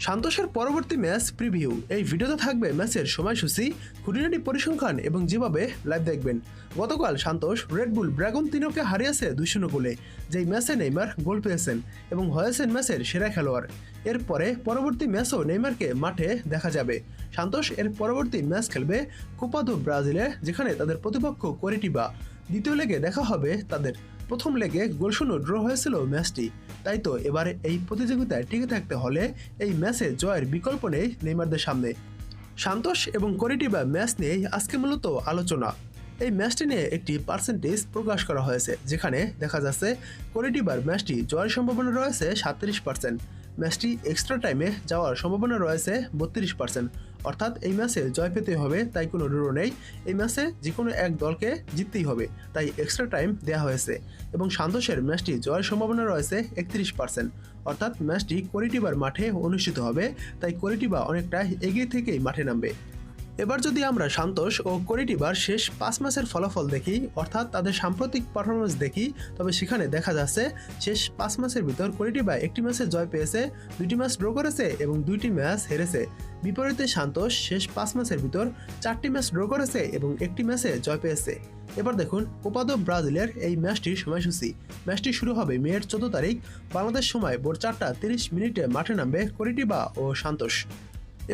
সান্তোসের পরবর্তী match preview. এই ভিডিওতে থাকবে ম্যাচের সময়সূচি, খুঁটিনাটি পরিসংখ্যান এবং যেভাবে লাইভ দেখবেন। গতকাল সান্তোস রেডবুল ব্রাগান্তিনোকে হারিয়েছে 2-0 গোলে, যেই ম্যাচে নেইমার গোল পেয়েছেন এবং হয়েছেন ম্যাচের সেরা খেলোয়াড়। এরপরে পরবর্তী ম্যাচও নেইমারকে মাঠে দেখা যাবে। সান্তোস এর পরবর্তী ম্যাচ খেলবে কোপা দো ব্রাজিলে, যেখানে তাদের প্রতিপক্ষ কোরিটিবা। দ্বিতীয় লেগে দেখা হবে তাদের। প্রথম লেগে গোলশূন্য ড্র হয়েছিল ম্যাচটি, তাই তো এবারে এই প্রতিযোগিতায় টিকে থাকতে হলে এই ম্যাচে জয়ের বিকল্প নেই নেইমারদের সামনে। সান্তোস এবং কোরিটিবা ম্যাচ নিয়েই আজকে মূলত আলোচনা। এই ম্যাচটি নিয়ে একটি পার্সেন্টেজ প্রকাশ করা হয়েছে, যেখানে দেখা যাচ্ছে কোরিটিবার ম্যাচটি জয়ের সম্ভাবনা রয়েছে 37%, ম্যাচটি এক্সট্রা টাইমে যাওয়ার সম্ভাবনা রয়েছে 32%। অর্থাৎ এই ম্যাচে জয় পেতে হবে, তাই কোনো ড্র নেই। এই ম্যাচে যে কোনো এক দলকে জিততেই হবে, তাই এক্সট্রা টাইম দেওয়া হয়েছে। এবং সান্তোসের ম্যাচটি জয়ের সম্ভাবনা রয়েছে 31%, অর্থাৎ ম্যাচটি কোরিটিবার মাঠে অনুষ্ঠিত হবে, তাই কোরিটিবা অনেকটা এগিয়ে থেকেই মাঠে নামবে। এবার যদি আমরা সান্তোস ও কোরিটিবার শেষ 5 ম্যাচের ফলাফল দেখি, অর্থাৎ তাদের সাম্প্রতিক পারফরমেন্স দেখি, তবে সেখানে দেখা যাচ্ছে শেষ 5 ম্যাচের ভিতর কোরিটিবা একটি ম্যাচে জয় পেয়েছে, 2টি ম্যাচ ড্র করেছে এবং 2টি ম্যাচ হেরেছে। বিপরীতে সান্তোস শেষ 5 ম্যাচের ভিতর 4টি ম্যাচ ড্র করেছে এবং একটি ম্যাচে জয় পেয়েছে। এবার দেখুন কোপা দো ব্রাজিলের এই ম্যাচটির সময়সূচি। ম্যাচটি শুরু হবে মের 14 তারিখ বাংলাদেশ সময় ভোর 4:30 মাঠে নামবে কোরিটিবা ও সান্তোস।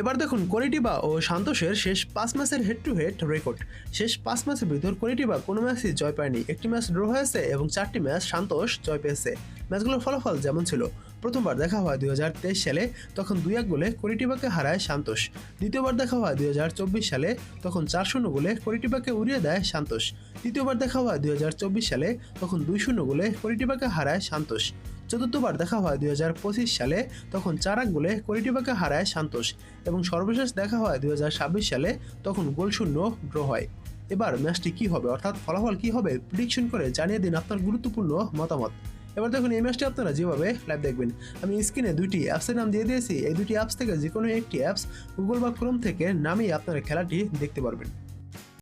এবার দেখুন কোরিটিবা ও সান্তোসের শেষ 5 ম্যাচের হেড টু হেড রেকর্ড। শেষ 5 ম্যাচের ভিতর কোরিটিবা কোনো ম্যাচই জয় পায়নি, একটি ম্যাচ ড্র হয়েছে এবং 4টি ম্যাচ সান্তোস জয় পেয়েছে। ম্যাচগুলোর ফলাফল যেমন ছিল: প্রথমবার দেখা হয় 2023 সালে, তখন 2-1 গোলে কোরিটিবাকে হারায় সান্তোস। দ্বিতীয়বার দেখা হয় 2024 সালে, তখন 4-0 গোলে কোরিটিবাকে উড়িয়ে দেয় সান্তোস। তৃতীয়বার দেখা হয় 2024 সালে, তখন 2-0 গোলে কোরিটিবাকে হারায় সান্তোস। চতুর্থবার দেখা হয় 2025 সালে, তখন 4-1 গোলে কোরিটিবাকে হারায় সান্তোস। এবং সর্বশেষ দেখা হয় 2026 সালে, তখন গোলশূন্য ড্র হয়। এবার ম্যাচটি কী হবে, অর্থাৎ ফলাফল কী হবে, প্রেডিকশন করে জানিয়ে দিন আপনার গুরুত্বপূর্ণ মতামত। এবার দেখুন এই ম্যাচটি আপনারা যেভাবে লাইভ দেখবেন, আমি স্ক্রিনে 2টি অ্যাপসের নাম দিয়ে দিয়েছি। এই 2টি অ্যাপস থেকে যে কোনো একটি অ্যাপস গুগল বা ক্রোম থেকে নামিয়ে আপনারা খেলাটি দেখতে পারবেন।